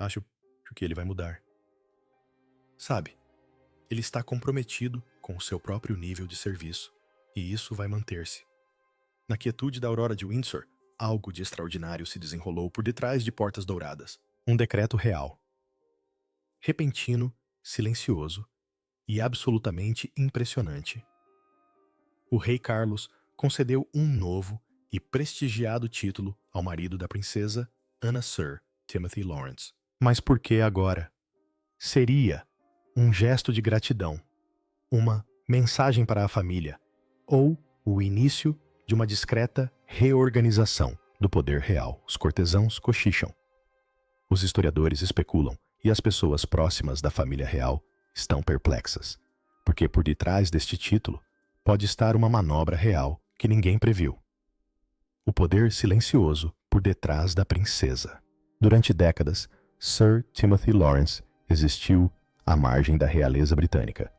Acho que ele vai mudar. Sabe, ele está comprometido com o seu próprio nível de serviço, e isso vai manter-se. Na quietude da aurora de Windsor, algo de extraordinário se desenrolou por detrás de portas douradas. Um decreto real. Repentino, silencioso e absolutamente impressionante. O rei Carlos concedeu um novo e prestigiado título ao marido da princesa, Anna Sir Timothy Lawrence. Mas por que agora? Seria um gesto de gratidão, uma mensagem para a família, ou o início de uma discreta reorganização do poder real. Os cortesãos cochicham. Os historiadores especulam e as pessoas próximas da família real estão perplexas, porque por detrás deste título pode estar uma manobra real que ninguém previu. O poder silencioso por detrás da princesa. Durante décadas, Sir Timothy Lawrence existiu à margem da realeza britânica,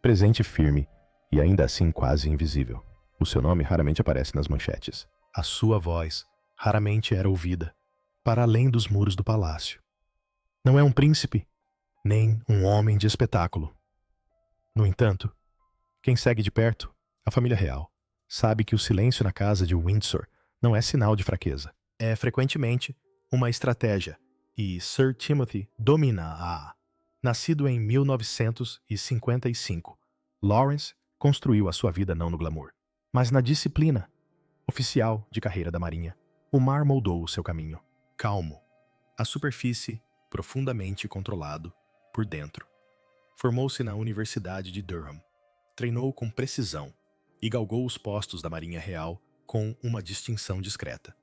presente firme e ainda assim quase invisível. O seu nome raramente aparece nas manchetes. A sua voz raramente era ouvida, para além dos muros do palácio. Não é um príncipe, nem um homem de espetáculo. No entanto, quem segue de perto, a família real, sabe que o silêncio na casa de Windsor não é sinal de fraqueza. É frequentemente uma estratégia, e Sir Timothy domina-a. Nascido em 1955, Lawrence construiu a sua vida não no glamour, mas na disciplina. Oficial de carreira da Marinha, o mar moldou o seu caminho. Calmo, a superfície profundamente controlado por dentro. Formou-se na Universidade de Durham, treinou com precisão e galgou os postos da Marinha Real com uma distinção discreta.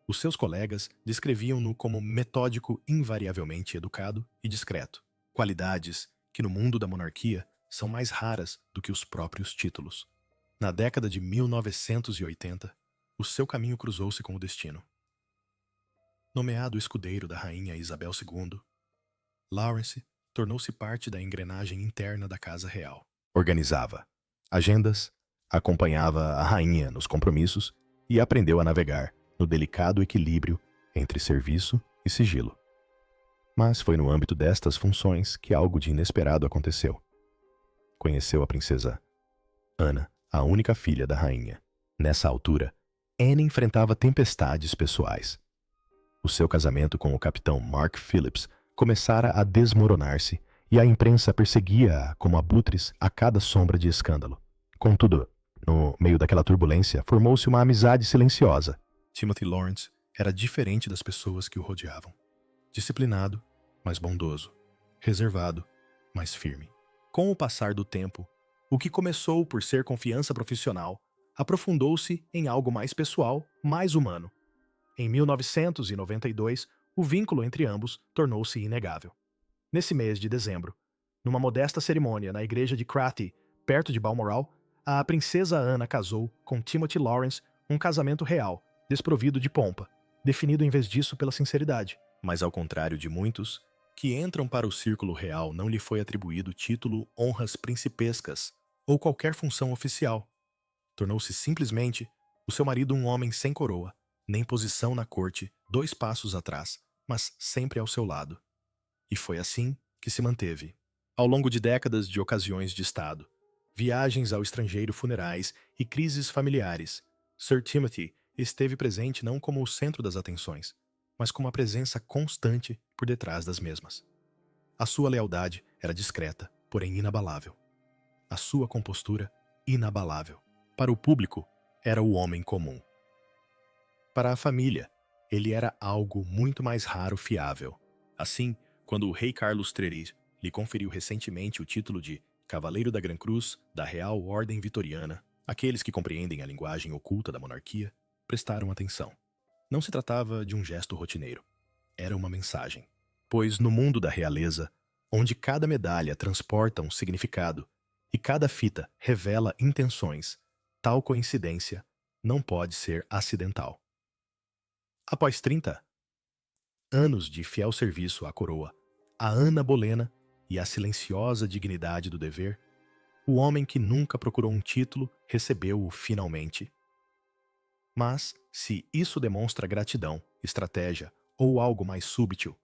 Os seus colegas descreviam-no como metódico, invariavelmente educado e discreto, qualidades que no mundo da monarquia são mais raras do que os próprios títulos. Na década de 1980, o seu caminho cruzou-se com o destino. Nomeado escudeiro da rainha Isabel II, Lawrence tornou-se parte da engrenagem interna da Casa Real. Organizava agendas, acompanhava a rainha nos compromissos e aprendeu a navegar no delicado equilíbrio entre serviço e sigilo. Mas foi no âmbito destas funções que algo de inesperado aconteceu. Conheceu a princesa Ana, a única filha da rainha. Nessa altura, Anne enfrentava tempestades pessoais. O seu casamento com o capitão Mark Phillips começara a desmoronar-se e a imprensa perseguia-a como abutres a cada sombra de escândalo. Contudo, no meio daquela turbulência, formou-se uma amizade silenciosa. Timothy Lawrence era diferente das pessoas que o rodeavam. Disciplinado, mas bondoso. Reservado, mas firme. Com o passar do tempo, o que começou por ser confiança profissional aprofundou-se em algo mais pessoal, mais humano. Em 1992, o vínculo entre ambos tornou-se inegável. Nesse mês de dezembro, numa modesta cerimônia na igreja de Crathy, perto de Balmoral, a princesa Ana casou com Timothy Lawrence, um casamento real, desprovido de pompa, definido em vez disso pela sinceridade. Mas ao contrário de muitos, que entram para o círculo real, não lhe foi atribuído título, honras principescas ou qualquer função oficial. Tornou-se simplesmente o seu marido um homem sem coroa, nem posição na corte, 2 passos atrás, mas sempre ao seu lado. E foi assim que se manteve. Ao longo de décadas de ocasiões de Estado, viagens ao estrangeiro, funerais e crises familiares, Sir Timothy esteve presente não como o centro das atenções, mas como a presença constante por detrás das mesmas. A sua lealdade era discreta, porém inabalável. A sua compostura, inabalável. Para o público, era o homem comum. Para a família, ele era algo muito mais raro, fiável. Assim, quando o rei Carlos III lhe conferiu recentemente o título de Cavaleiro da Gran Cruz da Real Ordem Vitoriana, aqueles que compreendem a linguagem oculta da monarquia prestaram atenção. Não se tratava de um gesto rotineiro. Era uma mensagem. Pois no mundo da realeza, onde cada medalha transporta um significado e cada fita revela intenções, tal coincidência não pode ser acidental. Após 30 anos de fiel serviço à coroa, a Ana Bolena e a silenciosa dignidade do dever, o homem que nunca procurou um título recebeu-o finalmente. Mas, se isso demonstra gratidão, estratégia ou algo mais súbito,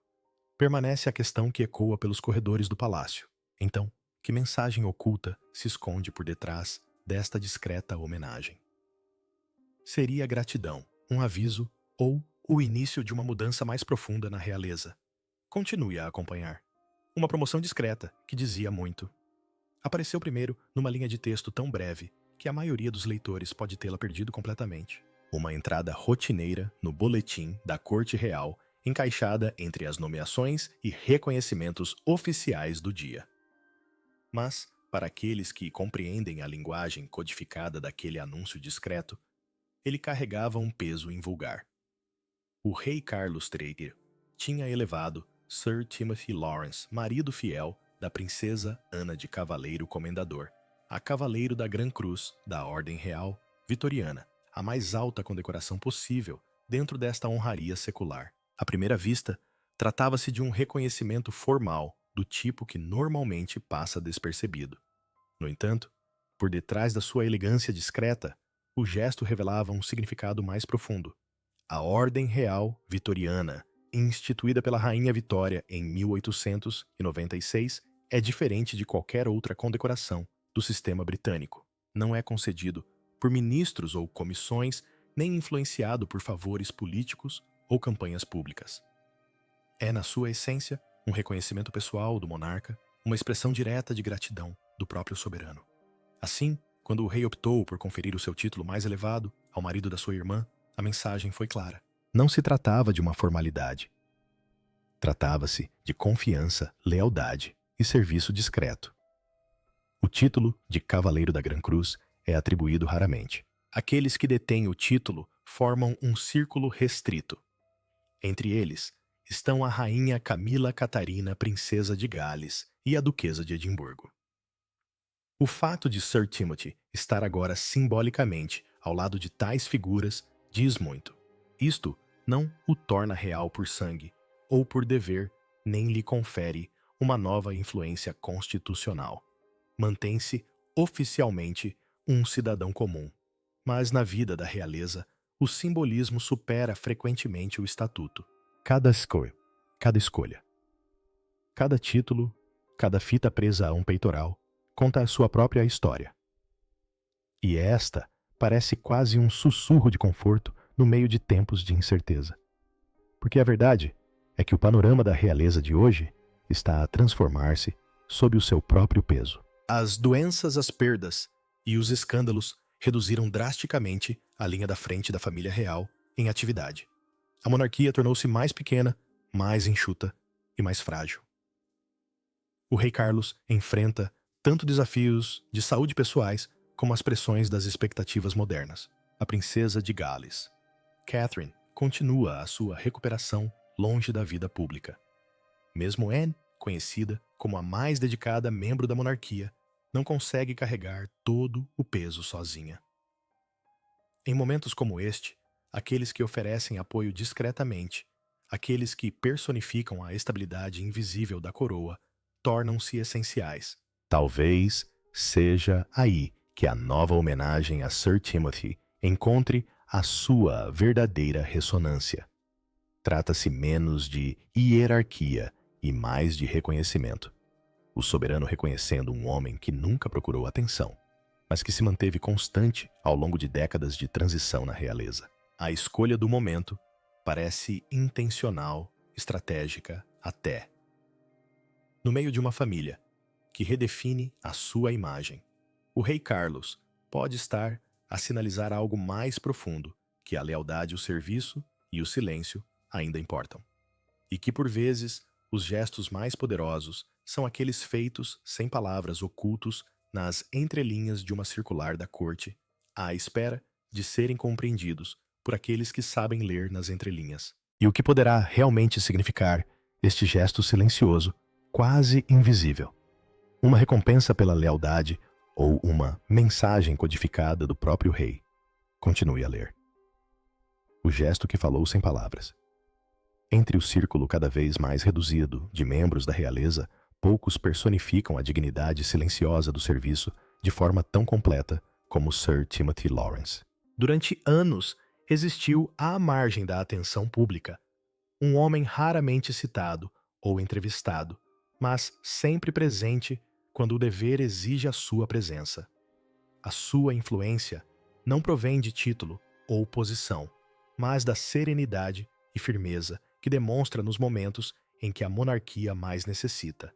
Permanece a questão que ecoa pelos corredores do palácio. Então, que mensagem oculta se esconde por detrás desta discreta homenagem? Seria gratidão, um aviso ou o início de uma mudança mais profunda na realeza? Continue a acompanhar. Uma promoção discreta que dizia muito. Apareceu primeiro numa linha de texto tão breve que a maioria dos leitores pode tê-la perdido completamente. Uma entrada rotineira no boletim da Corte Real, encaixada entre as nomeações e reconhecimentos oficiais do dia. Mas, para aqueles que compreendem a linguagem codificada daquele anúncio discreto, ele carregava um peso invulgar. O rei Carlos III tinha elevado Sir Timothy Lawrence, marido fiel da princesa Ana de Cavaleiro Comendador, a cavaleiro da Gran Cruz da Ordem Real Vitoriana, a mais alta condecoração possível dentro desta honraria secular. À primeira vista, tratava-se de um reconhecimento formal do tipo que normalmente passa despercebido. No entanto, por detrás da sua elegância discreta, o gesto revelava um significado mais profundo. A Ordem Real Vitoriana, instituída pela Rainha Vitória em 1896, é diferente de qualquer outra condecoração do sistema britânico. Não é concedido por ministros ou comissões, nem influenciado por favores políticos ou campanhas públicas. É, na sua essência, um reconhecimento pessoal do monarca, uma expressão direta de gratidão do próprio soberano. Assim, quando o rei optou por conferir o seu título mais elevado ao marido da sua irmã, a mensagem foi clara. Não se tratava de uma formalidade. Tratava-se de confiança, lealdade e serviço discreto. O título de Cavaleiro da Gran Cruz é atribuído raramente. Aqueles que detêm o título formam um círculo restrito. Entre eles estão a Rainha Camila Catarina, Princesa de Gales, e a Duquesa de Edimburgo. O fato de Sir Timothy estar agora simbolicamente ao lado de tais figuras diz muito. Isto não o torna real por sangue ou por dever, nem lhe confere uma nova influência constitucional. Mantém-se oficialmente um cidadão comum, mas na vida da realeza, o simbolismo supera frequentemente o estatuto. Cada escolha, cada título, cada fita presa a um peitoral, conta a sua própria história. E esta parece quase um sussurro de conforto no meio de tempos de incerteza. Porque a verdade é que o panorama da realeza de hoje está a transformar-se sob o seu próprio peso. As doenças, as perdas e os escândalos reduziram drasticamente a linha da frente da família real em atividade. A monarquia tornou-se mais pequena, mais enxuta e mais frágil. O rei Carlos enfrenta tanto desafios de saúde pessoais como as pressões das expectativas modernas. A princesa de Gales, Catherine, continua a sua recuperação longe da vida pública. Mesmo Anne, conhecida como a mais dedicada membro da monarquia, não consegue carregar todo o peso sozinha. Em momentos como este, aqueles que oferecem apoio discretamente, aqueles que personificam a estabilidade invisível da coroa, tornam-se essenciais. Talvez seja aí que a nova homenagem a Sir Timothy encontre a sua verdadeira ressonância. Trata-se menos de hierarquia e mais de reconhecimento. O soberano reconhecendo um homem que nunca procurou atenção, mas que se manteve constante ao longo de décadas de transição na realeza. A escolha do momento parece intencional, estratégica até. No meio de uma família que redefine a sua imagem, o rei Carlos pode estar a sinalizar algo mais profundo, que a lealdade, o serviço e o silêncio ainda importam. E que, por vezes, os gestos mais poderosos são aqueles feitos sem palavras, ocultos nas entrelinhas de uma circular da corte, à espera de serem compreendidos por aqueles que sabem ler nas entrelinhas. E o que poderá realmente significar este gesto silencioso, quase invisível? Uma recompensa pela lealdade ou uma mensagem codificada do próprio rei? Continue a ler. O gesto que falou sem palavras. Entre o círculo cada vez mais reduzido de membros da realeza, poucos personificam a dignidade silenciosa do serviço de forma tão completa como Sir Timothy Lawrence. Durante anos, existiu à margem da atenção pública um homem raramente citado, ou entrevistado, mas sempre presente quando o dever exige a sua presença. A sua influência não provém de título ou posição, mas da serenidade e firmeza que demonstra nos momentos em que a monarquia mais necessita.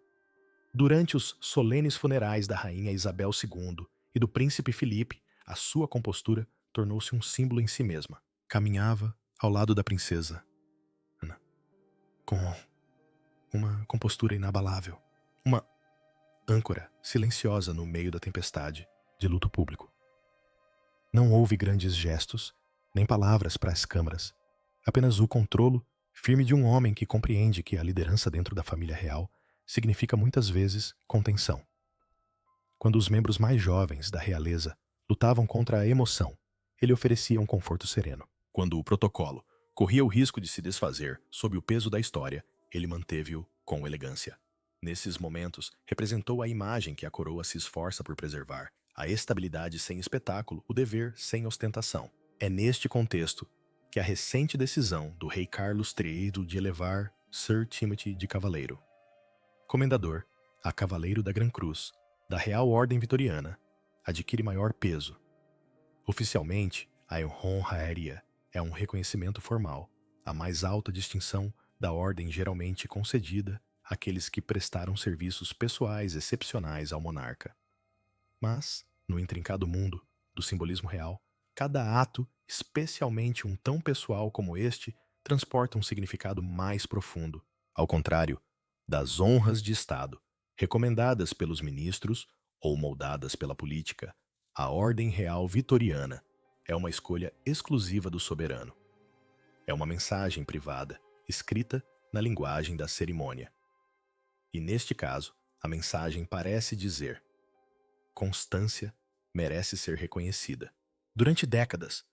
Durante os solenes funerais da rainha Isabel II e do príncipe Filipe, a sua compostura tornou-se um símbolo em si mesma. Caminhava ao lado da princesa Ana, com uma compostura inabalável, uma âncora silenciosa no meio da tempestade de luto público. Não houve grandes gestos, nem palavras para as câmaras, apenas o controlo firme de um homem que compreende que a liderança dentro da família real significa muitas vezes contenção. Quando os membros mais jovens da realeza lutavam contra a emoção, ele oferecia um conforto sereno. Quando o protocolo corria o risco de se desfazer sob o peso da história, ele manteve-o com elegância. Nesses momentos, representou a imagem que a coroa se esforça por preservar, a estabilidade sem espetáculo, o dever sem ostentação. É neste contexto que a recente decisão do rei Carlos III de elevar Sir Timothy de Cavaleiro, comendador a Cavaleiro da Gran Cruz, da Real Ordem Vitoriana, adquire maior peso. Oficialmente, a honraria é um reconhecimento formal, a mais alta distinção da ordem geralmente concedida àqueles que prestaram serviços pessoais excepcionais ao monarca. Mas, no intrincado mundo do simbolismo real, cada ato, especialmente um tão pessoal como este, transporta um significado mais profundo. Ao contrário das honras de Estado, recomendadas pelos ministros ou moldadas pela política, a ordem real vitoriana é uma escolha exclusiva do soberano. É uma mensagem privada, escrita na linguagem da cerimônia. E neste caso, a mensagem parece dizer: constância merece ser reconhecida. Durante décadas,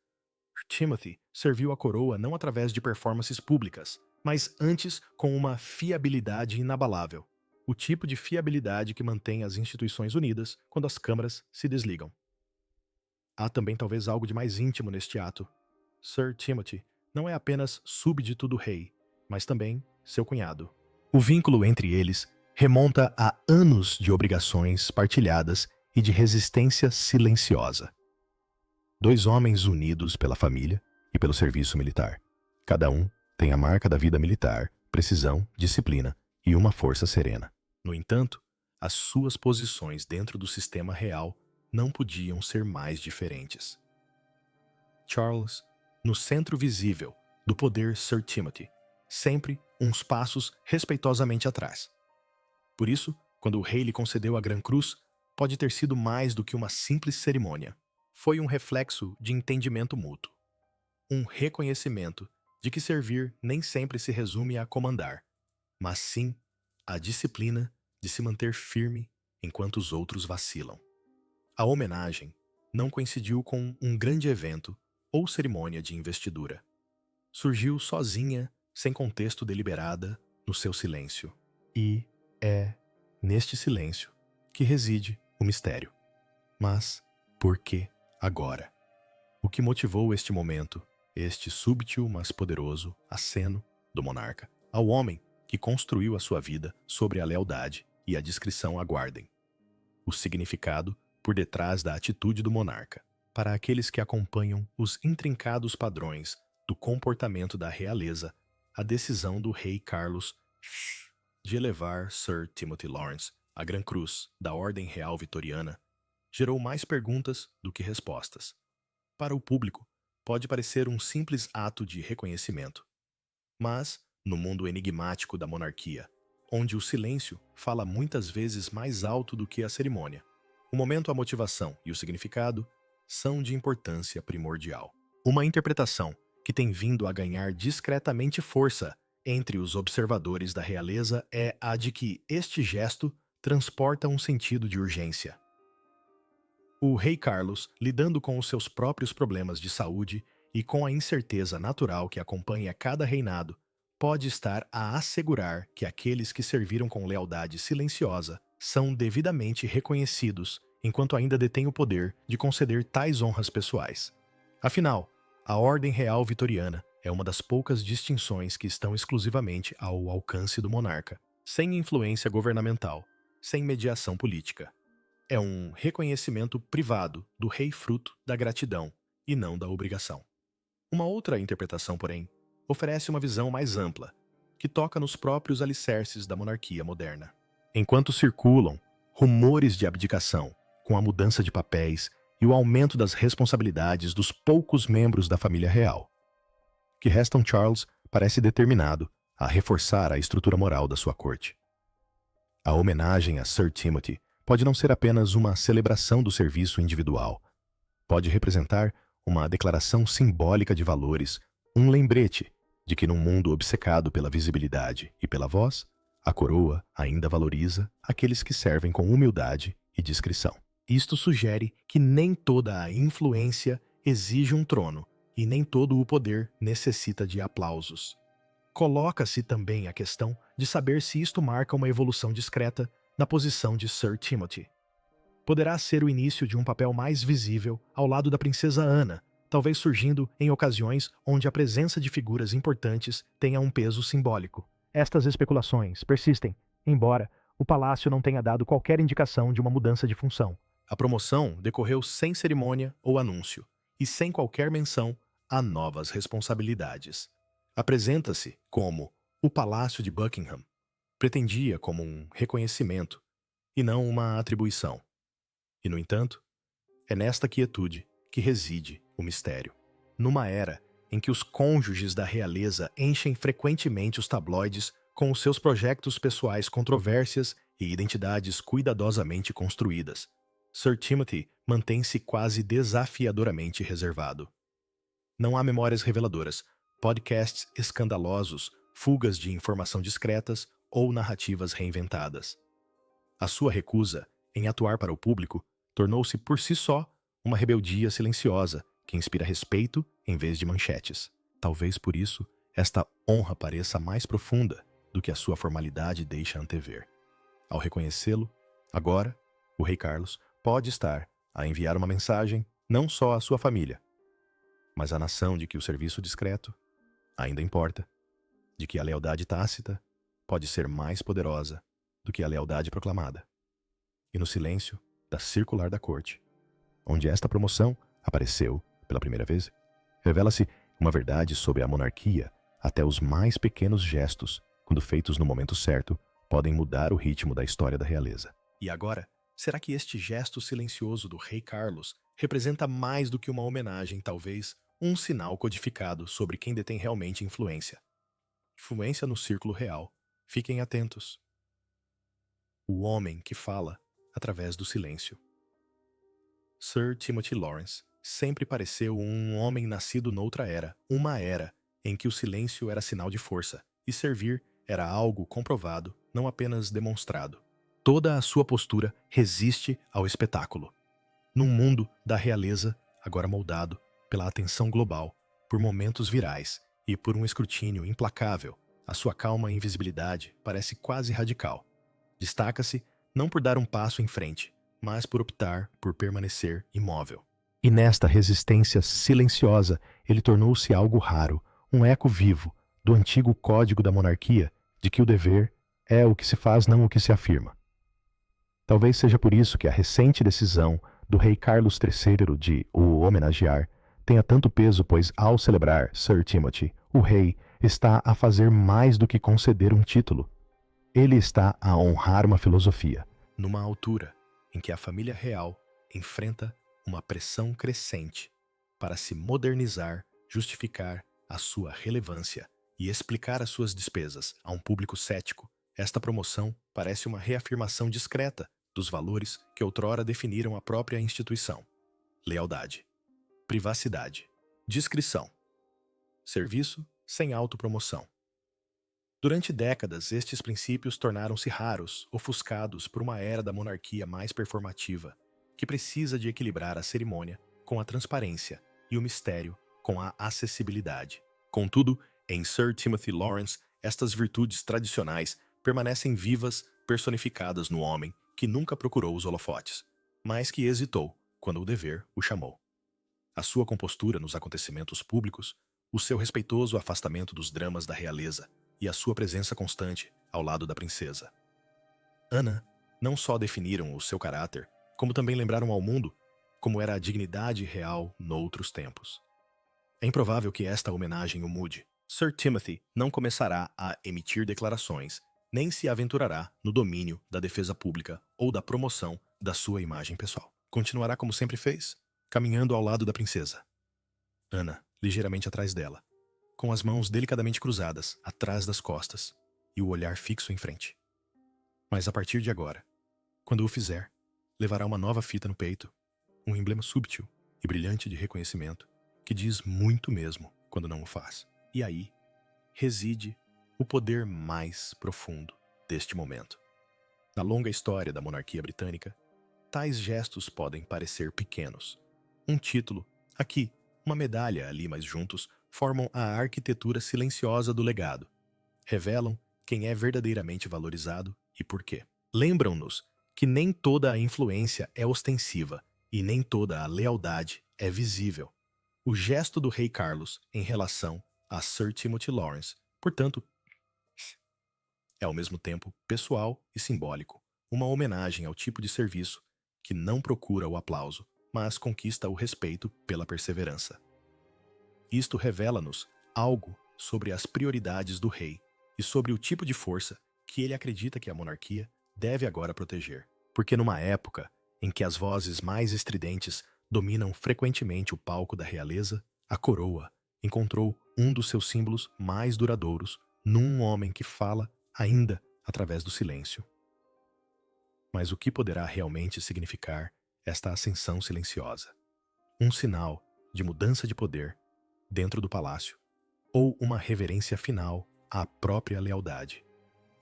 Timothy serviu a coroa não através de performances públicas, mas antes com uma fiabilidade inabalável. O tipo de fiabilidade que mantém as instituições unidas quando as câmaras se desligam. Há também talvez algo de mais íntimo neste ato. Sir Timothy não é apenas súbdito do rei, mas também seu cunhado. O vínculo entre eles remonta a anos de obrigações partilhadas e de resistência silenciosa. Dois homens unidos pela família e pelo serviço militar. Cada um tem a marca da vida militar, precisão, disciplina e uma força serena. No entanto, as suas posições dentro do sistema real não podiam ser mais diferentes. Charles, no centro visível do poder Sir Timothy, sempre uns passos respeitosamente atrás. Por isso, quando o rei lhe concedeu a Gran Cruz, pode ter sido mais do que uma simples cerimônia. Foi um reflexo de entendimento mútuo. Um reconhecimento de que servir nem sempre se resume a comandar, mas sim a disciplina de se manter firme enquanto os outros vacilam. A homenagem não coincidiu com um grande evento ou cerimônia de investidura. Surgiu sozinha, sem contexto deliberada, no seu silêncio. E é neste silêncio que reside o mistério. Mas por que agora? O que motivou este momento, este súbito, mas poderoso aceno do monarca, ao homem que construiu a sua vida sobre a lealdade e a discrição aguardem? O significado por detrás da atitude do monarca, para aqueles que acompanham os intrincados padrões do comportamento da realeza, a decisão do rei Carlos de elevar Sir Timothy Lawrence à Gran Cruz da Ordem Real Vitoriana gerou mais perguntas do que respostas. Para o público, pode parecer um simples ato de reconhecimento. Mas, no mundo enigmático da monarquia, onde o silêncio fala muitas vezes mais alto do que a cerimônia, o momento, a motivação e o significado são de importância primordial. Uma interpretação que tem vindo a ganhar discretamente força entre os observadores da realeza é a de que este gesto transporta um sentido de urgência. O rei Carlos, lidando com os seus próprios problemas de saúde e com a incerteza natural que acompanha cada reinado, pode estar a assegurar que aqueles que serviram com lealdade silenciosa são devidamente reconhecidos, enquanto ainda detêm o poder de conceder tais honras pessoais. Afinal, a Ordem Real Vitoriana É uma das poucas distinções que estão exclusivamente ao alcance do monarca, sem influência governamental, sem mediação política. É um reconhecimento privado do rei fruto da gratidão e não da obrigação. Uma outra interpretação, porém, oferece uma visão mais ampla, que toca nos próprios alicerces da monarquia moderna. Enquanto circulam rumores de abdicação, com a mudança de papéis e o aumento das responsabilidades dos poucos membros da família real, que restam, Charles parece determinado a reforçar a estrutura moral da sua corte. A homenagem a Sir Timothy pode não ser apenas uma celebração do serviço individual. Pode representar uma declaração simbólica de valores, um lembrete de que num mundo obcecado pela visibilidade e pela voz, a coroa ainda valoriza aqueles que servem com humildade e discrição. Isto sugere que nem toda a influência exige um trono e nem todo o poder necessita de aplausos. Coloca-se também a questão de saber se isto marca uma evolução discreta na posição de Sir Timothy. Poderá ser o início de um papel mais visível ao lado da princesa Ana, talvez surgindo em ocasiões onde a presença de figuras importantes tenha um peso simbólico. Estas especulações persistem, embora o palácio não tenha dado qualquer indicação de uma mudança de função. A promoção decorreu sem cerimônia ou anúncio, e sem qualquer menção a novas responsabilidades. Apresenta-se como o Palácio de Buckingham. Pretendia como um reconhecimento e não uma atribuição. E, no entanto, é nesta quietude que reside o mistério. Numa era em que os cônjuges da realeza enchem frequentemente os tabloides com os seus projetos pessoais, controvérsias e identidades cuidadosamente construídas, Sir Timothy mantém-se quase desafiadoramente reservado. Não há memórias reveladoras, podcasts escandalosos, fugas de informação discretas ou narrativas reinventadas. A sua recusa em atuar para o público tornou-se por si só uma rebeldia silenciosa que inspira respeito em vez de manchetes. Talvez por isso esta honra pareça mais profunda do que a sua formalidade deixa antever. Ao reconhecê-lo, agora, o rei Carlos pode estar a enviar uma mensagem não só à sua família, mas à nação de que o serviço discreto ainda importa, de que a lealdade tácita pode ser mais poderosa do que a lealdade proclamada. E no silêncio da circular da corte, onde esta promoção apareceu pela primeira vez, revela-se uma verdade sobre a monarquia. Até os mais pequenos gestos, quando feitos no momento certo, podem mudar o ritmo da história da realeza. E agora, será que este gesto silencioso do rei Carlos representa mais do que uma homenagem, talvez um sinal codificado sobre quem detém realmente influência? Influência no círculo real. Fiquem atentos. O homem que fala através do silêncio. Sir Timothy Lawrence sempre pareceu um homem nascido noutra era, uma era em que o silêncio era sinal de força e servir era algo comprovado, não apenas demonstrado. Toda a sua postura resiste ao espetáculo. Num mundo da realeza, agora moldado pela atenção global, por momentos virais e por um escrutínio implacável, a sua calma invisibilidade parece quase radical. Destaca-se não por dar um passo em frente, mas por optar por permanecer imóvel. E nesta resistência silenciosa, ele tornou-se algo raro, um eco vivo do antigo código da monarquia, de que o dever é o que se faz, não o que se afirma. Talvez seja por isso que a recente decisão do rei Carlos III de o homenagear tenha tanto peso, pois ao celebrar Sir Timothy, o rei está a fazer mais do que conceder um título. Ele está a honrar uma filosofia, numa altura em que a família real enfrenta uma pressão crescente para se modernizar, justificar a sua relevância e explicar as suas despesas a um público cético. Esta promoção parece uma reafirmação discreta dos valores que outrora definiram a própria instituição: lealdade, privacidade, discrição, serviço sem autopromoção. Durante décadas, estes princípios tornaram-se raros, ofuscados por uma era da monarquia mais performativa, que precisa de equilibrar a cerimônia com a transparência e o mistério com a acessibilidade. Contudo, em Sir Timothy Lawrence, estas virtudes tradicionais permanecem vivas, personificadas no homem que nunca procurou os holofotes, mas que hesitou quando o dever o chamou. A sua compostura nos acontecimentos públicos, o seu respeitoso afastamento dos dramas da realeza e a sua presença constante ao lado da princesa. Ana não só definiram o seu caráter, como também lembraram ao mundo como era a dignidade real noutros tempos. É improvável que esta homenagem o mude. Sir Timothy não começará a emitir declarações, nem se aventurará no domínio da defesa pública ou da promoção da sua imagem pessoal. Continuará como sempre fez, caminhando ao lado da princesa. Ana, ligeiramente atrás dela, com as mãos delicadamente cruzadas atrás das costas e o olhar fixo em frente. Mas a partir de agora, quando o fizer, levará uma nova fita no peito, um emblema súbtil e brilhante de reconhecimento que diz muito mesmo quando não o faz. E aí reside o poder mais profundo deste momento. Na longa história da monarquia britânica, tais gestos podem parecer pequenos. Um título, aqui, uma medalha ali, mas juntos formam a arquitetura silenciosa do legado. Revelam quem é verdadeiramente valorizado e por quê. Lembram-nos que nem toda a influência é ostensiva e nem toda a lealdade é visível. O gesto do rei Carlos em relação a Sir Timothy Lawrence, portanto, é ao mesmo tempo pessoal e simbólico, uma homenagem ao tipo de serviço que não procura o aplauso, mas conquista o respeito pela perseverança. Isto revela-nos algo sobre as prioridades do rei e sobre o tipo de força que ele acredita que a monarquia deve agora proteger. Porque numa época em que as vozes mais estridentes dominam frequentemente o palco da realeza, a coroa encontrou um dos seus símbolos mais duradouros num homem que fala ainda através do silêncio. Mas o que poderá realmente significar esta ascensão silenciosa? Um sinal de mudança de poder dentro do palácio ou uma reverência final à própria lealdade?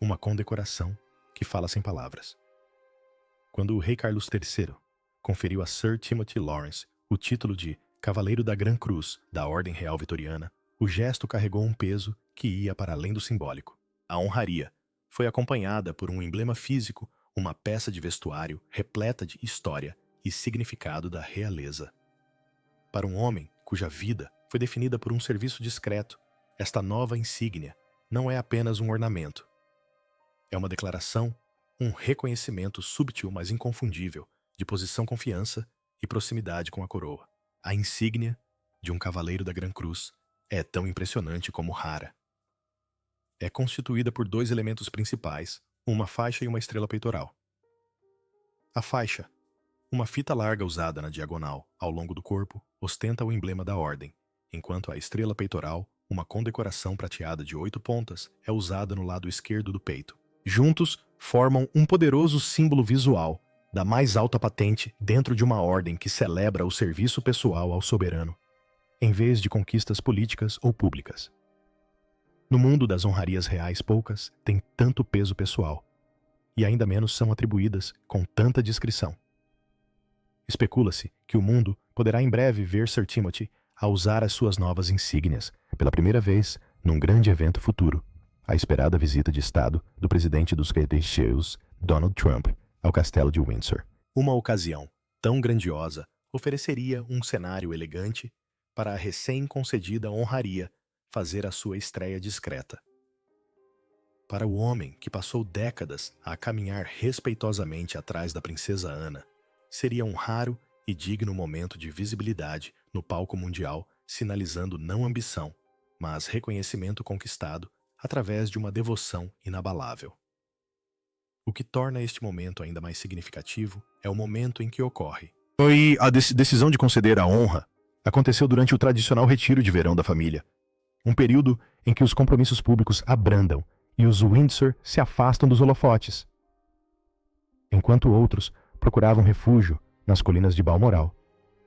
Uma condecoração que fala sem palavras. Quando o rei Carlos III conferiu a Sir Timothy Lawrence o título de Cavaleiro da Gran Cruz da Ordem Real Vitoriana, o gesto carregou um peso que ia para além do simbólico. A honraria foi acompanhada por um emblema físico, uma peça de vestuário repleta de história e significado da realeza. Para um homem cuja vida foi definida por um serviço discreto, esta nova insígnia não é apenas um ornamento. É uma declaração, um reconhecimento súbtil, mas inconfundível, de posição, confiança e proximidade com a coroa. A insígnia de um cavaleiro da Gran Cruz é tão impressionante como rara. É constituída por dois elementos principais, uma faixa e uma estrela peitoral. A faixa, uma fita larga usada na diagonal ao longo do corpo, ostenta o emblema da ordem, enquanto a estrela peitoral, uma condecoração prateada de 8 pontas, é usada no lado esquerdo do peito. Juntos, formam um poderoso símbolo visual da mais alta patente dentro de uma ordem que celebra o serviço pessoal ao soberano, em vez de conquistas políticas ou públicas. No mundo das honrarias reais, poucas têm tanto peso pessoal, e ainda menos são atribuídas com tanta discrição. Especula-se que o mundo poderá em breve ver Sir Timothy a usar as suas novas insígnias, pela primeira vez num grande evento futuro, a esperada visita de Estado do presidente dos Estados, Donald Trump, ao castelo de Windsor. Uma ocasião tão grandiosa ofereceria um cenário elegante para a recém-concedida honraria fazer a sua estreia discreta. Para o homem que passou décadas a caminhar respeitosamente atrás da princesa Ana, seria um raro e digno momento de visibilidade no palco mundial, sinalizando não ambição, mas reconhecimento conquistado através de uma devoção inabalável. O que torna este momento ainda mais significativo é o momento em que ocorre. A decisão de conceder a honra aconteceu durante o tradicional retiro de verão da família, um período em que os compromissos públicos abrandam e os Windsor se afastam dos holofotes. Enquanto outros procuravam refúgio nas colinas de Balmoral,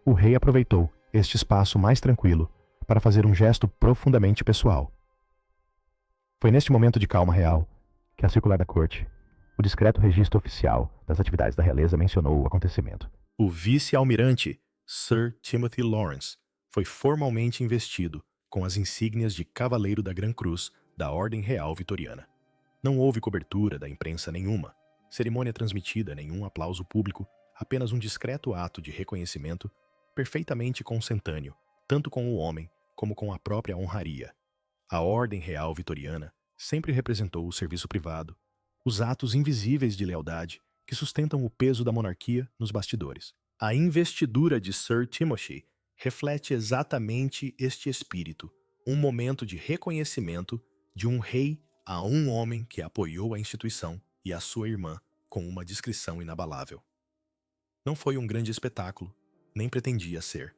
o rei aproveitou este espaço mais tranquilo para fazer um gesto profundamente pessoal. Foi neste momento de calma real que a circular da corte, o discreto registro oficial das atividades da realeza, mencionou o acontecimento. O vice-almirante Sir Timothy Lawrence foi formalmente investido com as insígnias de Cavaleiro da Gran Cruz da Ordem Real Vitoriana. Não houve cobertura da imprensa nenhuma, cerimônia transmitida, nenhum aplauso público, apenas um discreto ato de reconhecimento perfeitamente consentâneo, tanto com o homem como com a própria honraria. A ordem real vitoriana sempre representou o serviço privado, os atos invisíveis de lealdade que sustentam o peso da monarquia nos bastidores. A investidura de Sir Timothy reflete exatamente este espírito, um momento de reconhecimento de um rei a um homem que apoiou a instituição e a sua irmã com uma discrição inabalável. Não foi um grande espetáculo, nem pretendia ser.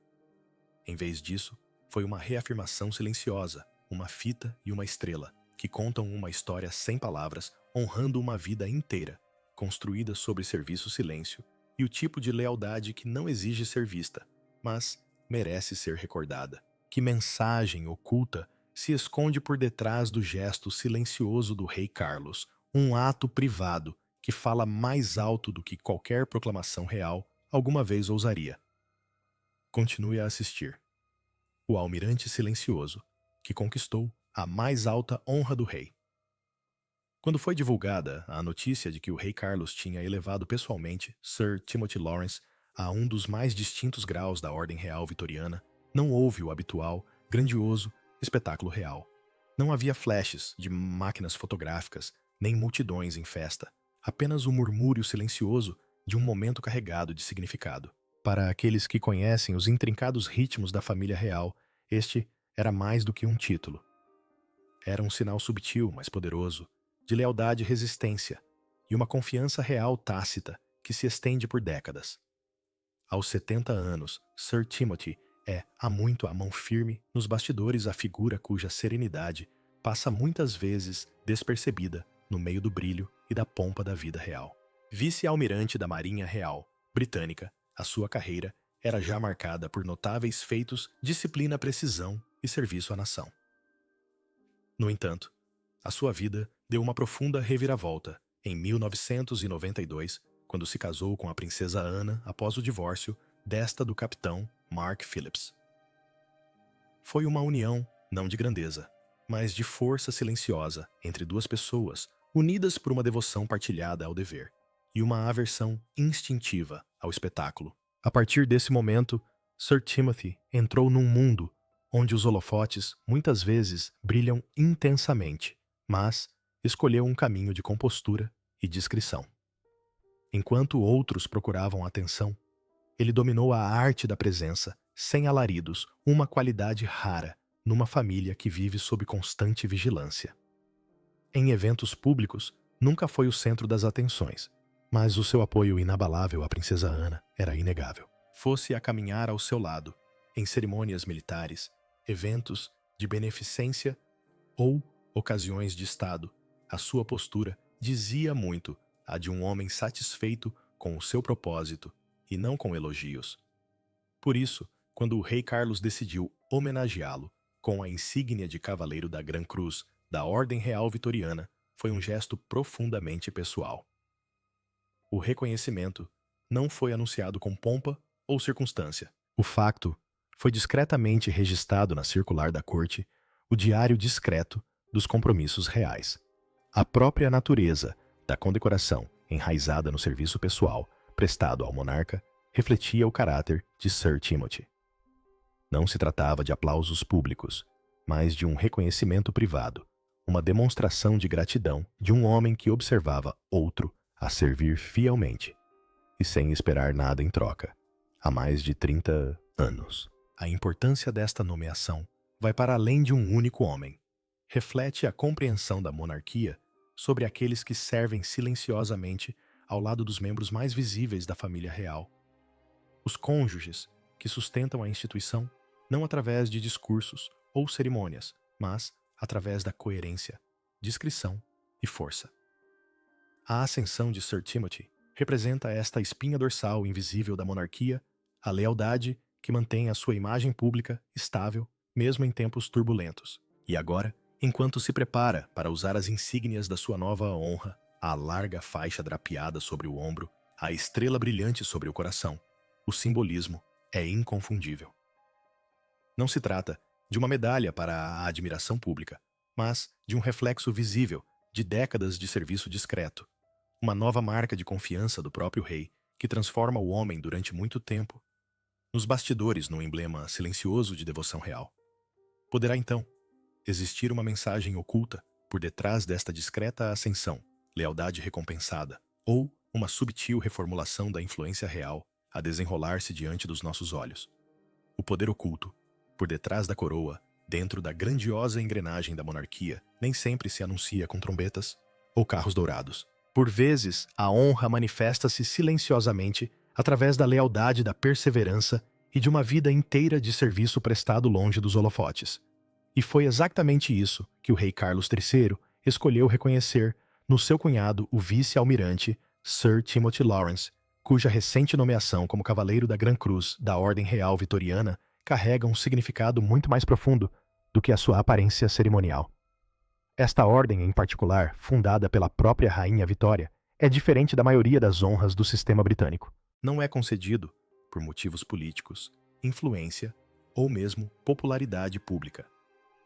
Em vez disso, foi uma reafirmação silenciosa, uma fita e uma estrela, que contam uma história sem palavras, honrando uma vida inteira, construída sobre serviço silêncio e o tipo de lealdade que não exige ser vista, mas merece ser recordada. Que mensagem oculta se esconde por detrás do gesto silencioso do rei Carlos, um ato privado que fala mais alto do que qualquer proclamação real alguma vez ousaria. Continue a assistir. O almirante silencioso, que conquistou a mais alta honra do rei. Quando foi divulgada a notícia de que o rei Carlos tinha elevado pessoalmente Sir Timothy Lawrence a um dos mais distintos graus da ordem real vitoriana, não houve o habitual, grandioso espetáculo real. Não havia flashes de máquinas fotográficas, nem multidões em festa, apenas o murmúrio silencioso de um momento carregado de significado. Para aqueles que conhecem os intrincados ritmos da família real, este era mais do que um título. Era um sinal subtil, mas poderoso, de lealdade e resistência, e uma confiança real tácita que se estende por décadas. Aos 70 anos, Sir Timothy é, há muito, a mão firme nos bastidores, a figura cuja serenidade passa muitas vezes despercebida no meio do brilho e da pompa da vida real. Vice-almirante da Marinha Real Britânica, a sua carreira era já marcada por notáveis feitos, disciplina, precisão e serviço à nação. No entanto, a sua vida deu uma profunda reviravolta em 1992, quando se casou com a princesa Ana após o divórcio desta do capitão Mark Phillips. Foi uma união não de grandeza, mas de força silenciosa entre duas pessoas unidas por uma devoção partilhada ao dever e uma aversão instintiva ao espetáculo. A partir desse momento, Sir Timothy entrou num mundo onde os holofotes muitas vezes brilham intensamente, mas escolheu um caminho de compostura e discrição. Enquanto outros procuravam atenção, ele dominou a arte da presença, sem alaridos, uma qualidade rara numa família que vive sob constante vigilância. Em eventos públicos, nunca foi o centro das atenções, mas o seu apoio inabalável à princesa Ana era inegável. Fosse a caminhar ao seu lado, em cerimônias militares, eventos de beneficência ou ocasiões de Estado, a sua postura dizia muito a de um homem satisfeito com o seu propósito e não com elogios. Por isso, quando o rei Carlos decidiu homenageá-lo com a insígnia de Cavaleiro da Gran Cruz da Ordem Real Vitoriana, foi um gesto profundamente pessoal. O reconhecimento não foi anunciado com pompa ou circunstância. O facto foi discretamente registrado na circular da corte, o diário discreto dos compromissos reais. A própria natureza da condecoração, enraizada no serviço pessoal prestado ao monarca, refletia o caráter de Sir Timothy. Não se tratava de aplausos públicos, mas de um reconhecimento privado, uma demonstração de gratidão de um homem que observava outro a servir fielmente e sem esperar nada em troca, há mais de 30 anos. A importância desta nomeação vai para além de um único homem. Reflete a compreensão da monarquia sobre aqueles que servem silenciosamente ao lado dos membros mais visíveis da família real. Os cônjuges que sustentam a instituição não através de discursos ou cerimônias, mas através da coerência, discrição e força. A ascensão de Sir Timothy representa esta espinha dorsal invisível da monarquia, a lealdade que mantém a sua imagem pública estável, mesmo em tempos turbulentos. E agora, enquanto se prepara para usar as insígnias da sua nova honra, a larga faixa drapeada sobre o ombro, a estrela brilhante sobre o coração, o simbolismo é inconfundível. Não se trata de uma medalha para a admiração pública, mas de um reflexo visível de décadas de serviço discreto, uma nova marca de confiança do próprio rei que transforma o homem durante muito tempo nos bastidores num emblema silencioso de devoção real. Poderá então existir uma mensagem oculta por detrás desta discreta ascensão, lealdade recompensada, ou uma subtil reformulação da influência real a desenrolar-se diante dos nossos olhos. O poder oculto, por detrás da coroa, dentro da grandiosa engrenagem da monarquia, nem sempre se anuncia com trombetas ou carros dourados. Por vezes, a honra manifesta-se silenciosamente através da lealdade, da perseverança e de uma vida inteira de serviço prestado longe dos holofotes. E foi exatamente isso que o rei Carlos III escolheu reconhecer no seu cunhado, o vice-almirante Sir Timothy Lawrence, cuja recente nomeação como Cavaleiro da Gran Cruz da Ordem Real Vitoriana carrega um significado muito mais profundo do que a sua aparência cerimonial. Esta ordem, em particular, fundada pela própria Rainha Vitória, é diferente da maioria das honras do sistema britânico. Não é concedido por motivos políticos, influência ou mesmo popularidade pública.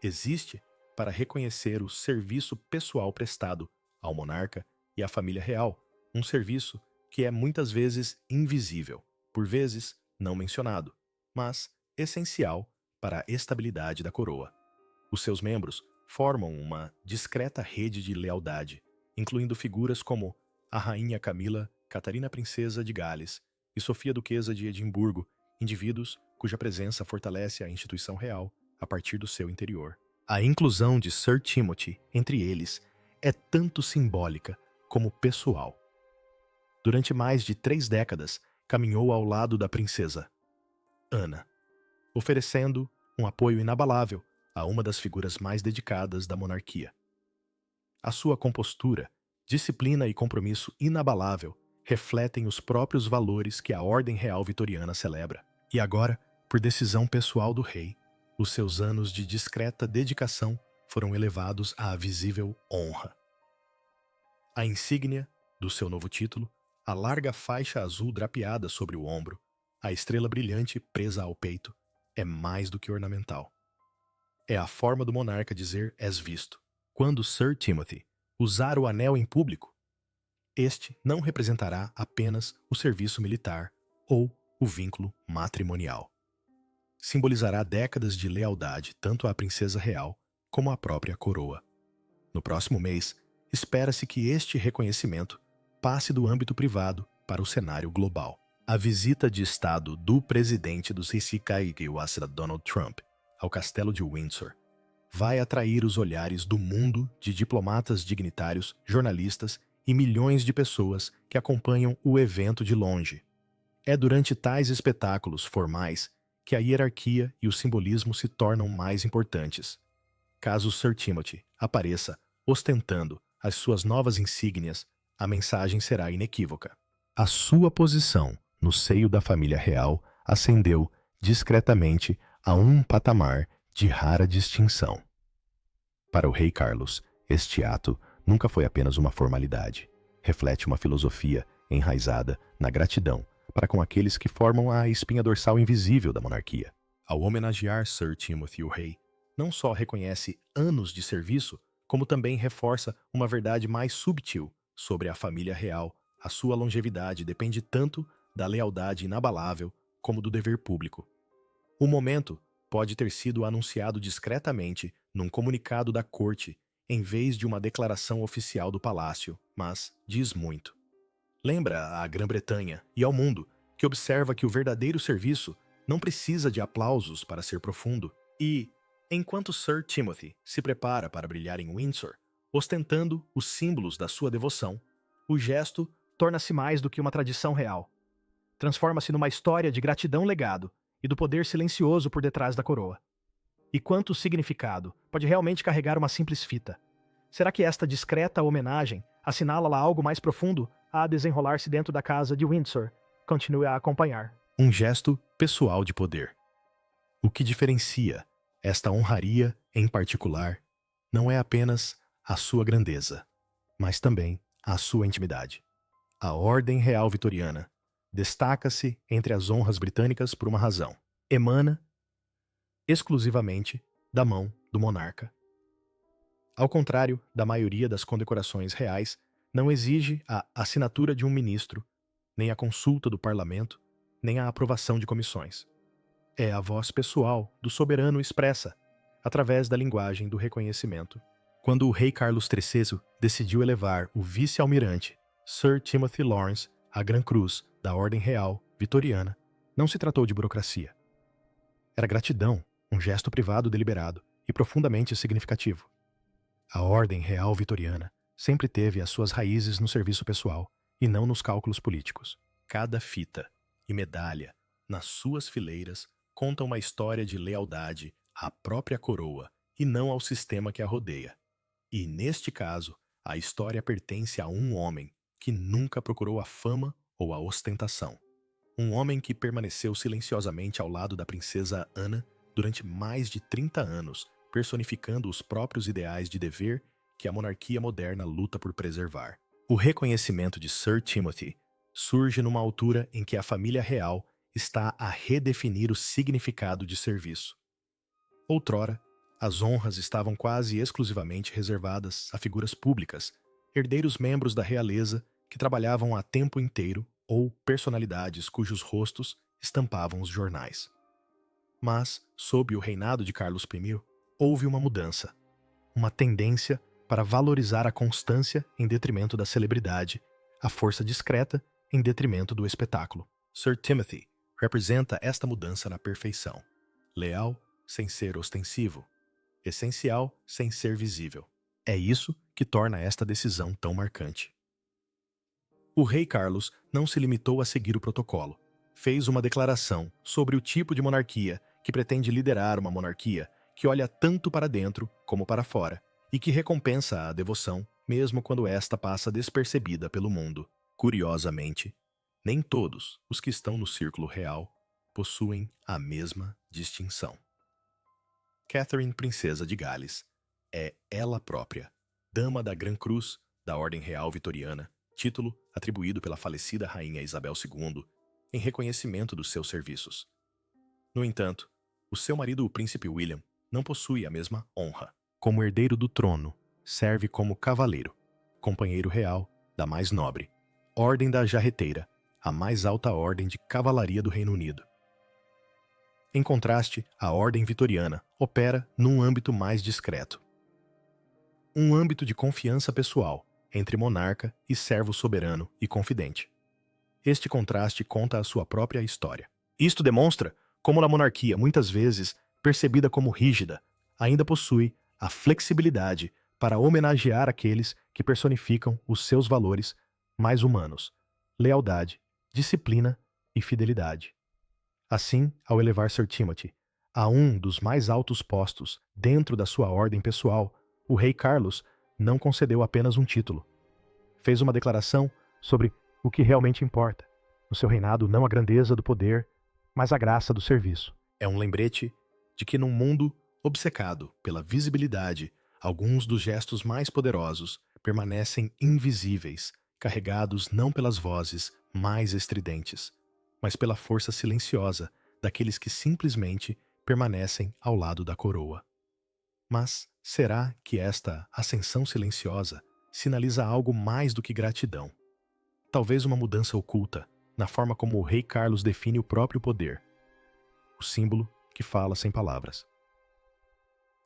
Existe para reconhecer o serviço pessoal prestado ao monarca e à família real, um serviço que é muitas vezes invisível, por vezes não mencionado, mas essencial para a estabilidade da coroa. Os seus membros formam uma discreta rede de lealdade, incluindo figuras como a Rainha Camila, Catarina Princesa de Gales e Sofia Duquesa de Edimburgo, indivíduos cuja presença fortalece a instituição real a partir do seu interior. A inclusão de Sir Timothy entre eles é tanto simbólica como pessoal. Durante mais de 3 décadas, caminhou ao lado da princesa Ana, oferecendo um apoio inabalável a uma das figuras mais dedicadas da monarquia. A sua compostura, disciplina e compromisso inabalável refletem os próprios valores que a Ordem Real Vitoriana celebra. E agora, por decisão pessoal do rei, os seus anos de discreta dedicação foram elevados à visível honra. A insígnia do seu novo título, a larga faixa azul drapeada sobre o ombro, a estrela brilhante presa ao peito, é mais do que ornamental. É a forma do monarca dizer és visto. Quando Sir Timothy usar o anel em público, este não representará apenas o serviço militar ou o vínculo matrimonial. Simbolizará décadas de lealdade tanto à princesa real como à própria coroa. No próximo mês, espera-se que este reconhecimento passe do âmbito privado para o cenário global. A visita de Estado do presidente dos USA Donald Trump ao Castelo de Windsor vai atrair os olhares do mundo de diplomatas dignitários, jornalistas e milhões de pessoas que acompanham o evento de longe. É durante tais espetáculos formais que a hierarquia e o simbolismo se tornam mais importantes. Caso Sir Timothy apareça ostentando as suas novas insígnias, a mensagem será inequívoca. A sua posição no seio da família real ascendeu discretamente a um patamar de rara distinção. Para o rei Carlos, este ato nunca foi apenas uma formalidade. Reflete uma filosofia enraizada na gratidão para com aqueles que formam a espinha dorsal invisível da monarquia. Ao homenagear Sir Timothy, o rei não só reconhece anos de serviço, como também reforça uma verdade mais subtil sobre a família real. A sua longevidade depende tanto da lealdade inabalável como do dever público. O momento pode ter sido anunciado discretamente num comunicado da corte, em vez de uma declaração oficial do palácio, mas diz muito. Lembra à Grã-Bretanha e ao mundo que observa que o verdadeiro serviço não precisa de aplausos para ser profundo. E, enquanto Sir Timothy se prepara para brilhar em Windsor, ostentando os símbolos da sua devoção, o gesto torna-se mais do que uma tradição real. Transforma-se numa história de gratidão legado e do poder silencioso por detrás da coroa. E quanto significado pode realmente carregar uma simples fita? Será que esta discreta homenagem assinala algo mais profundo a desenrolar-se dentro da casa de Windsor? Continue a acompanhar. Um gesto pessoal de poder. O que diferencia esta honraria em particular não é apenas a sua grandeza, mas também a sua intimidade. A Ordem Real Vitoriana destaca-se entre as honras britânicas por uma razão. Emana exclusivamente da mão do monarca. Ao contrário da maioria das condecorações reais, não exige a assinatura de um ministro, nem a consulta do parlamento, nem a aprovação de comissões. É a voz pessoal do soberano expressa, através da linguagem do reconhecimento. Quando o rei Carlos III decidiu elevar o vice-almirante Sir Timothy Lawrence à Gran Cruz da Ordem Real Vitoriana, não se tratou de burocracia. Era gratidão, um gesto privado deliberado e profundamente significativo. A Ordem Real Vitoriana sempre teve as suas raízes no serviço pessoal e não nos cálculos políticos. Cada fita e medalha nas suas fileiras conta uma história de lealdade à própria coroa e não ao sistema que a rodeia. E, neste caso, a história pertence a um homem que nunca procurou a fama ou a ostentação. Um homem que permaneceu silenciosamente ao lado da princesa Ana durante mais de 30 anos, personificando os próprios ideais de dever que a monarquia moderna luta por preservar. O reconhecimento de Sir Timothy surge numa altura em que a família real está a redefinir o significado de serviço. Outrora, as honras estavam quase exclusivamente reservadas a figuras públicas, herdeiros membros da realeza que trabalhavam a tempo inteiro ou personalidades cujos rostos estampavam os jornais. Mas, sob o reinado de Carlos I, houve uma mudança, uma tendência para valorizar a constância em detrimento da celebridade, a força discreta em detrimento do espetáculo. Sir Timothy representa esta mudança na perfeição. Leal sem ser ostensivo, essencial sem ser visível. É isso que torna esta decisão tão marcante. O rei Carlos não se limitou a seguir o protocolo. Fez uma declaração sobre o tipo de monarquia que pretende liderar uma monarquia que olha tanto para dentro como para fora e que recompensa a devoção mesmo quando esta passa despercebida pelo mundo. Curiosamente, nem todos os que estão no círculo real possuem a mesma distinção. Catherine, princesa de Gales, é ela própria, dama da Gran Cruz da Ordem Real Vitoriana, título atribuído pela falecida rainha Isabel II, em reconhecimento dos seus serviços. No entanto, o seu marido, o príncipe William, não possui a mesma honra. Como herdeiro do trono, serve como cavaleiro, companheiro real da mais nobre, Ordem da Jarreteira, a mais alta ordem de cavalaria do Reino Unido. Em contraste, a Ordem Vitoriana opera num âmbito mais discreto. Um âmbito de confiança pessoal entre monarca e servo soberano e confidente. Este contraste conta a sua própria história. Isto demonstra como a monarquia, muitas vezes percebida como rígida, ainda possui a flexibilidade para homenagear aqueles que personificam os seus valores mais humanos: lealdade, disciplina e fidelidade. Assim, ao elevar Sir Timothy a um dos mais altos postos dentro da sua ordem pessoal, o rei Carlos não concedeu apenas um título. Fez uma declaração sobre o que realmente importa. No seu reinado, não a grandeza do poder, mas a graça do serviço. É um lembrete de que num mundo obcecado pela visibilidade, alguns dos gestos mais poderosos permanecem invisíveis, carregados não pelas vozes mais estridentes, mas pela força silenciosa daqueles que simplesmente permanecem ao lado da coroa. Mas será que esta ascensão silenciosa sinaliza algo mais do que gratidão? Talvez uma mudança oculta na forma como o rei Carlos define o próprio poder, o símbolo que fala sem palavras.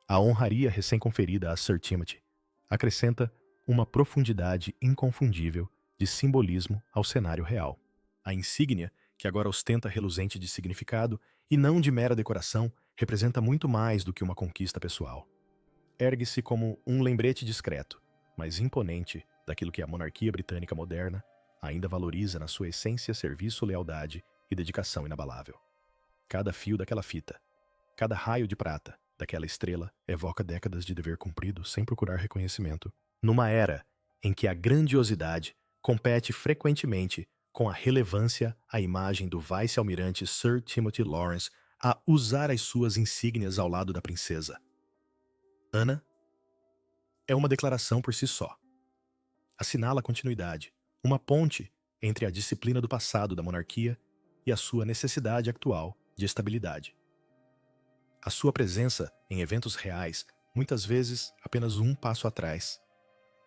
A honraria recém-conferida a Sir Timothy acrescenta uma profundidade inconfundível de simbolismo ao cenário real. A insígnia, que agora ostenta reluzente de significado e não de mera decoração, representa muito mais do que uma conquista pessoal. Ergue-se como um lembrete discreto, mas imponente daquilo que a monarquia britânica moderna ainda valoriza na sua essência: serviço, lealdade e dedicação inabalável. Cada fio daquela fita, cada raio de prata daquela estrela evoca décadas de dever cumprido sem procurar reconhecimento. Numa era em que a grandiosidade compete frequentemente com a relevância, a imagem do vice-almirante Sir Timothy Lawrence a usar as suas insígnias ao lado da princesa Ana é uma declaração por si só. Assinala a continuidade, uma ponte entre a disciplina do passado da monarquia e a sua necessidade atual de estabilidade. A sua presença em eventos reais, muitas vezes apenas um passo atrás,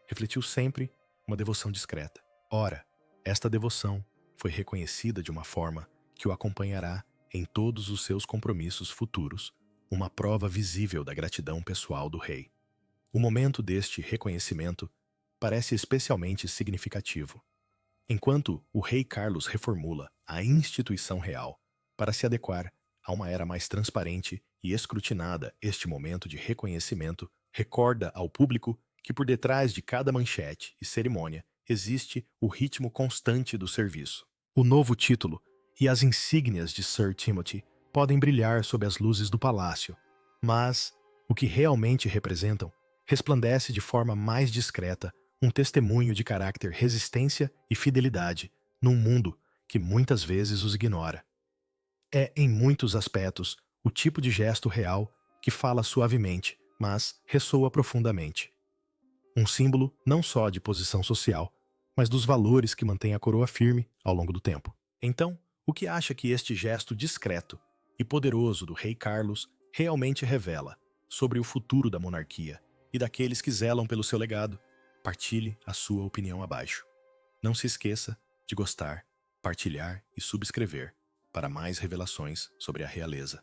refletiu sempre uma devoção discreta. Ora, esta devoção foi reconhecida de uma forma que o acompanhará em todos os seus compromissos futuros uma prova visível da gratidão pessoal do rei. O momento deste reconhecimento parece especialmente significativo. Enquanto o rei Carlos reformula a instituição real para se adequar a uma era mais transparente e escrutinada, este momento de reconhecimento recorda ao público que por detrás de cada manchete e cerimônia existe o ritmo constante do serviço. O novo título e as insígnias de Sir Timothy podem brilhar sob as luzes do palácio, mas o que realmente representam resplandece de forma mais discreta, um testemunho de caráter, resistência e fidelidade num mundo que muitas vezes os ignora. É, em muitos aspectos, o tipo de gesto real que fala suavemente, mas ressoa profundamente. Um símbolo não só de posição social, mas dos valores que mantêm a coroa firme ao longo do tempo. Então, o que acha que este gesto discreto e poderoso do rei Carlos realmente revela sobre o futuro da monarquia e daqueles que zelam pelo seu legado? Partilhe a sua opinião abaixo. Não se esqueça de gostar, partilhar e subscrever para mais revelações sobre a realeza.